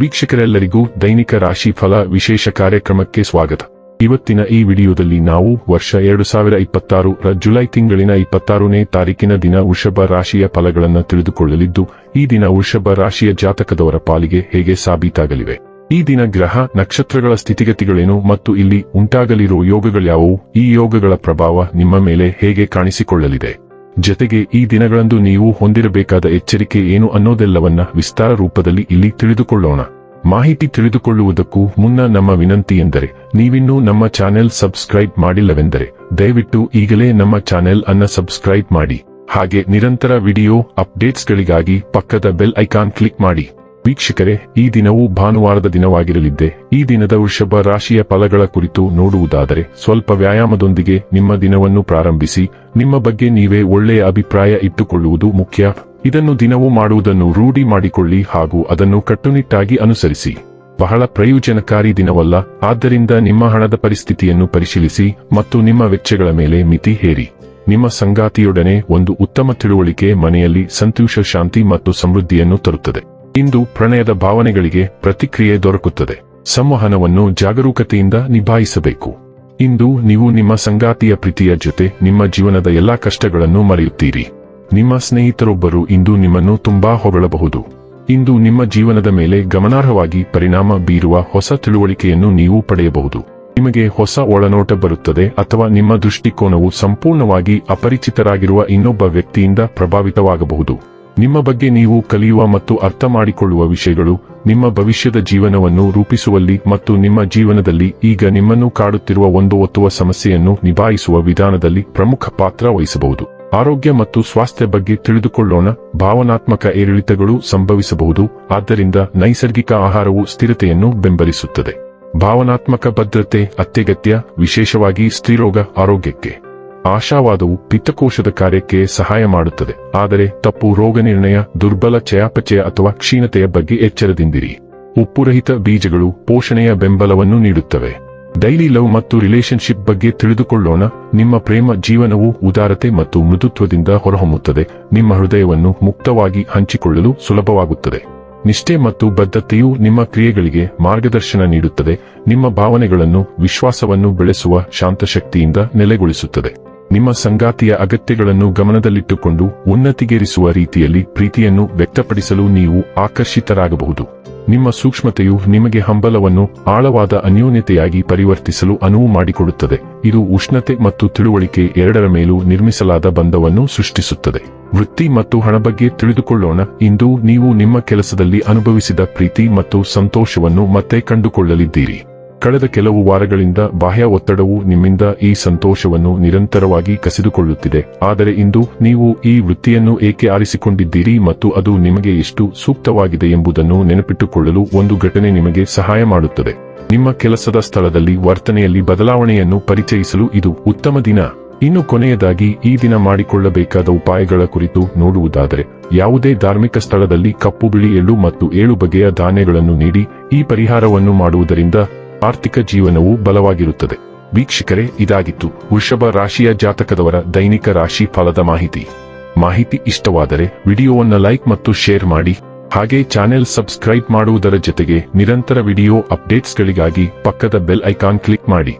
ವೀಕ್ಷಕರೆಲ್ಲರಿಗೂ ದೈನಿಕ ರಾಶಿ ಫಲ ವಿಶೇಷ ಕಾರ್ಯಕ್ರಮಕ್ಕೆ ಸ್ವಾಗತ. ಇವತ್ತಿನ ಈ ವಿಡಿಯೋದಲ್ಲಿ ನಾವು ವರ್ಷ 2026 ರ ಜುಲೈ ತಿಂಗಳಿನ 26ನೇ ತಾರೀಕಿನ ದಿನ ವೃಷಭ ರಾಶಿಯ ಫಲಗಳನ್ನು ತಿಳಿದುಕೊಳ್ಳಲಿದ್ದು, ಈ ದಿನ ವೃಷಭ ರಾಶಿಯ ಜಾತಕದವರ ಪಾಲಿಗೆ ಹೇಗೆ ಸಾಬೀತಾಗಲಿವೆ, ಈ ದಿನ ಗ್ರಹ ನಕ್ಷತ್ರಗಳ ಸ್ಥಿತಿಗತಿಗಳೇನು ಮತ್ತು ಇಲ್ಲಿ ಉಂಟಾಗಲಿರುವ ಯೋಗಗಳ್ಯಾವುವು, ಈ ಯೋಗಗಳ ಪ್ರಭಾವ ನಿಮ್ಮ ಮೇಲೆ ಹೇಗೆ ಕಾಣಿಸಿಕೊಳ್ಳಲಿದೆ, ಜತೆಗೆ ಈ ದಿನಗಳಂದು ನೀವು ಹೊಂದಿರಬೇಕಾದ ಎಚ್ಚರಿಕೆ ಏನು ಅನ್ನೋದೆಲ್ಲವನ್ನ ವಿಸ್ತಾರ ರೂಪದಲ್ಲಿ ಇಲ್ಲಿ ತಿಳಿದುಕೊಳ್ಳೋಣ. ಮಾಹಿತಿ ತಿಳಿದುಕೊಳ್ಳುವುದಕ್ಕೂ ಮುನ್ನ ನಮ್ಮ ವಿನಂತಿ ಎಂದರೆ, ನೀವಿನ್ನೂ ನಮ್ಮ ಚಾನೆಲ್ ಸಬ್ಸ್ಕ್ರೈಬ್ ಮಾಡಿಲ್ಲವೆಂದರೆ ದಯವಿಟ್ಟು ಈಗಲೇ ನಮ್ಮ ಚಾನೆಲ್ ಅನ್ನ ಸಬ್ಸ್ಕ್ರೈಬ್ ಮಾಡಿ. ಹಾಗೆ ನಿರಂತರ ವಿಡಿಯೋ ಅಪ್ಡೇಟ್ಸ್ಗಳಿಗಾಗಿ ಪಕ್ಕದ ಬೆಲ್ ಐಕಾನ್ ಕ್ಲಿಕ್ ಮಾಡಿ. ವೀಕ್ಷಕರೇ, ಈ ದಿನವೂ ಭಾನುವಾರದ ದಿನವಾಗಿರಲಿದ್ದೆ. ಈ ದಿನದ ವೃಷಭ ರಾಶಿಯ ಫಲಗಳ ಕುರಿತು ನೋಡುವುದಾದರೆ, ಸ್ವಲ್ಪ ವ್ಯಾಯಾಮದೊಂದಿಗೆ ನಿಮ್ಮ ದಿನವನ್ನು ಪ್ರಾರಂಭಿಸಿ. ನಿಮ್ಮ ಬಗ್ಗೆ ನೀವೇ ಒಳ್ಳೆಯ ಅಭಿಪ್ರಾಯ ಇಟ್ಟುಕೊಳ್ಳುವುದು ಮುಖ್ಯ. ಇದನ್ನು ದಿನವೂ ಮಾಡುವುದನ್ನು ರೂಢಿ ಮಾಡಿಕೊಳ್ಳಿ ಹಾಗೂ ಅದನ್ನು ಕಟ್ಟುನಿಟ್ಟಾಗಿ ಅನುಸರಿಸಿ. ಬಹಳ ಪ್ರಯೋಜನಕಾರಿ ದಿನವಲ್ಲ, ಆದ್ದರಿಂದ ನಿಮ್ಮ ಹಣದ ಪರಿಸ್ಥಿತಿಯನ್ನು ಪರಿಶೀಲಿಸಿ ಮತ್ತು ನಿಮ್ಮ ವೆಚ್ಚಗಳ ಮೇಲೆ ಮಿತಿ ಹೇರಿ. ನಿಮ್ಮ ಸಂಗಾತಿಯೊಡನೆ ಒಂದು ಉತ್ತಮ ತಿಳುವಳಿಕೆ ಮನೆಯಲ್ಲಿ ಸಂತೋಷ, ಶಾಂತಿ ಮತ್ತು ಸಮೃದ್ಧಿಯನ್ನು ತರುತ್ತದೆ. ಇಂದು ಪ್ರಣಯದ ಭಾವನೆಗಳಿಗೆ ಪ್ರತಿಕ್ರಿಯೆ ದೊರಕುತ್ತದೆ. ಸಂವಹನವನ್ನು ಜಾಗರೂಕತೆಯಿಂದ ನಿಭಾಯಿಸಬೇಕು. ಇಂದು ನೀವು ನಿಮ್ಮ ಸಂಗಾತಿಯ ಪ್ರೀತಿಯ ಜೊತೆ ನಿಮ್ಮ ಜೀವನದ ಎಲ್ಲಾ ಕಷ್ಟಗಳನ್ನು ಮರೆಯುತ್ತೀರಿ. ನಿಮ್ಮ ಸ್ನೇಹಿತರೊಬ್ಬರು ಇಂದು ನಿಮ್ಮನ್ನು ತುಂಬಾ ಹೊಗಳಬಹುದು. ಇಂದು ನಿಮ್ಮ ಜೀವನದ ಮೇಲೆ ಗಮನಾರ್ಹವಾಗಿ ಪರಿಣಾಮ ಬೀರುವ ಹೊಸ ತಿಳುವಳಿಕೆಯನ್ನು ನೀವು ಪಡೆಯಬಹುದು. ನಿಮಗೆ ಹೊಸ ಒಳನೋಟ ಬರುತ್ತದೆ ಅಥವಾ ನಿಮ್ಮ ದೃಷ್ಟಿಕೋನವು ಸಂಪೂರ್ಣವಾಗಿ ಅಪರಿಚಿತರಾಗಿರುವ ಇನ್ನೊಬ್ಬ ವ್ಯಕ್ತಿಯಿಂದ ಪ್ರಭಾವಿತವಾಗಬಹುದು. ನಿಮ್ಮ ಬಗ್ಗೆ ನೀವು ಕಲಿಯುವ ಮತ್ತು ಅರ್ಥ ಮಾಡಿಕೊಳ್ಳುವ ವಿಷಯಗಳು ನಿಮ್ಮ ಭವಿಷ್ಯದ ಜೀವನವನ್ನು ರೂಪಿಸುವಲ್ಲಿ ಮತ್ತು ನಿಮ್ಮ ಜೀವನದಲ್ಲಿ ಈಗ ನಿಮ್ಮನ್ನು ಕಾಡುತ್ತಿರುವ ಒಂದು ಒತ್ತುವ ಸಮಸ್ಯೆಯನ್ನು ನಿಭಾಯಿಸುವ ವಿಧಾನದಲ್ಲಿ ಪ್ರಮುಖ ಪಾತ್ರ ವಹಿಸಬಹುದು. ಆರೋಗ್ಯ ಮತ್ತು ಸ್ವಾಸ್ಥ್ಯ ಬಗ್ಗೆ ತಿಳಿದುಕೊಳ್ಳೋಣ. ಭಾವನಾತ್ಮಕ ಏರಿಳಿತಗಳು ಸಂಭವಿಸಬಹುದು, ಆದ್ದರಿಂದ ನೈಸರ್ಗಿಕ ಆಹಾರವು ಸ್ಥಿರತೆಯನ್ನು ಬೆಂಬಲಿಸುತ್ತದೆ. ಭಾವನಾತ್ಮಕ ಭದ್ರತೆ ಅತ್ಯಗತ್ಯ, ವಿಶೇಷವಾಗಿ ಸ್ತ್ರೀರೋಗ ಆರೋಗ್ಯಕ್ಕೆ. ಆಶಾವಾದವು ಪಿತ್ತಕೋಶದ ಕಾರ್ಯಕ್ಕೆ ಸಹಾಯ ಮಾಡುತ್ತದೆ, ಆದರೆ ತಪ್ಪು ರೋಗನಿರ್ಣಯ, ದುರ್ಬಲ ಚಯಾಪಚಯ ಅಥವಾ ಕ್ಷೀಣತೆಯ ಬಗ್ಗೆ ಎಚ್ಚರದಿಂದಿರಿ. ಉಪ್ಪುರಹಿತ ಬೀಜಗಳು ಪೋಷಣೆಯ ಬೆಂಬಲವನ್ನು ನೀಡುತ್ತವೆ. ಡೈಲಿ ಲವ್ ಮತ್ತು ರಿಲೇಶನ್ಶಿಪ್ ಬಗ್ಗೆ ತಿಳಿದುಕೊಳ್ಳೋಣ. ನಿಮ್ಮ ಪ್ರೇಮ ಜೀವನವು ಉದಾರತೆ ಮತ್ತು ಮೃದುತ್ವದಿಂದ ಹೊರಹೊಮ್ಮುತ್ತದೆ. ನಿಮ್ಮ ಹೃದಯವನ್ನು ಮುಕ್ತವಾಗಿ ಹಂಚಿಕೊಳ್ಳಲು ಸುಲಭವಾಗುತ್ತದೆ. ನಿಷ್ಠೆ ಮತ್ತು ಬದ್ಧತೆಯು ನಿಮ್ಮ ಕ್ರಿಯೆಗಳಿಗೆ ಮಾರ್ಗದರ್ಶನ ನೀಡುತ್ತದೆ. ನಿಮ್ಮ ಭಾವನೆಗಳನ್ನು ವಿಶ್ವಾಸವನ್ನು ಬೆಳೆಸುವ ಶಾಂತಶಕ್ತಿಯಿಂದ ನೆಲೆಗೊಳಿಸುತ್ತದೆ. ನಿಮ್ಮ ಸಂಗಾತಿಯ ಅಗತ್ಯಗಳನ್ನು ಗಮನದಲ್ಲಿಟ್ಟುಕೊಂಡು ಉನ್ನತಿಗೇರಿಸುವ ರೀತಿಯಲ್ಲಿ ಪ್ರೀತಿಯನ್ನು ವ್ಯಕ್ತಪಡಿಸಲು ನೀವು ಆಕರ್ಷಿತರಾಗಬಹುದು. ನಿಮ್ಮ ಸೂಕ್ಷ್ಮತೆಯು ನಿಮಗೆ ಹಂಬಲವನ್ನು ಆಳವಾದ ಅನ್ಯೋನ್ಯತೆಯಾಗಿ ಪರಿವರ್ತಿಸಲು ಅನುವು ಮಾಡಿಕೊಡುತ್ತದೆ. ಇದು ಉಷ್ಣತೆ ಮತ್ತು ತಿಳುವಳಿಕೆ ಎರಡರ ಮೇಲೂ ನಿರ್ಮಿಸಲಾದ ಬಂಧವನ್ನು ಸೃಷ್ಟಿಸುತ್ತದೆ. ವೃತ್ತಿ ಮತ್ತು ಹಣ ಬಗ್ಗೆ ತಿಳಿದುಕೊಳ್ಳೋಣ. ಇಂದು ನೀವು ನಿಮ್ಮ ಕೆಲಸದಲ್ಲಿ ಅನುಭವಿಸಿದ ಪ್ರೀತಿ ಮತ್ತು ಸಂತೋಷವನ್ನು ಮತ್ತೆ ಕಂಡುಕೊಳ್ಳಲಿದ್ದೀರಿ. ಕಳೆದ ಕೆಲವು ವಾರಗಳಿಂದ ಬಾಹ್ಯ ಒತ್ತಡವು ನಿಮ್ಮಿಂದ ಈ ಸಂತೋಷವನ್ನು ನಿರಂತರವಾಗಿ ಕಸಿದುಕೊಳ್ಳುತ್ತಿದೆ. ಆದರೆ ಇಂದು ನೀವು ಈ ವೃತ್ತಿಯನ್ನು ಏಕೆ ಆರಿಸಿಕೊಂಡಿದ್ದೀರಿ ಮತ್ತು ಅದು ನಿಮಗೆ ಎಷ್ಟು ಸೂಕ್ತವಾಗಿದೆ ಎಂಬುದನ್ನು ನೆನಪಿಟ್ಟುಕೊಳ್ಳಲು ಒಂದು ಘಟನೆ ನಿಮಗೆ ಸಹಾಯ ಮಾಡುತ್ತದೆ. ನಿಮ್ಮ ಕೆಲಸದ ಸ್ಥಳದಲ್ಲಿ ವರ್ತನೆಯಲ್ಲಿ ಬದಲಾವಣೆಯನ್ನು ಪರಿಚಯಿಸಲು ಇದು ಉತ್ತಮ ದಿನ. ಇನ್ನು ಕೊನೆಯದಾಗಿ ಈ ದಿನ ಮಾಡಿಕೊಳ್ಳಬೇಕಾದ ಉಪಾಯಗಳ ಕುರಿತು ನೋಡುವುದಾದರೆ, ಯಾವುದೇ ಧಾರ್ಮಿಕ ಸ್ಥಳದಲ್ಲಿ ಕಪ್ಪು, ಬಿಳಿ ಎಳ್ಳು ಮತ್ತು 7 ಬಗೆಯ ಧಾನ್ಯಗಳನ್ನು ನೀಡಿ. ಈ ಪರಿಹಾರವನ್ನು ಮಾಡುವುದರಿಂದ ಆರ್ಥಿಕ ಜೀವನವು ಬಲವಾಗಿರುತ್ತದೆ. ವೀಕ್ಷಕರೇ, ಇದಾಗಿತ್ತು ವೃಷಭ ರಾಶಿಯ ಜಾತಕದವರ ದೈನಿಕ ರಾಶಿ ಫಲದ ಮಾಹಿತಿ ಇಷ್ಟವಾದರೆ ವಿಡಿಯೋವನ್ನು ಲೈಕ್ ಮತ್ತು ಶೇರ್ ಮಾಡಿ. ಹಾಗೆ ಚಾನೆಲ್ ಸಬ್ಸ್ಕ್ರೈಬ್ ಮಾಡುವುದರ ಜೊತೆಗೆ ನಿರಂತರ ವಿಡಿಯೋ ಅಪ್ಡೇಟ್ಸ್ಗಳಿಗಾಗಿ ಪಕ್ಕದ ಬೆಲ್ ಐಕಾನ್ ಕ್ಲಿಕ್ ಮಾಡಿ.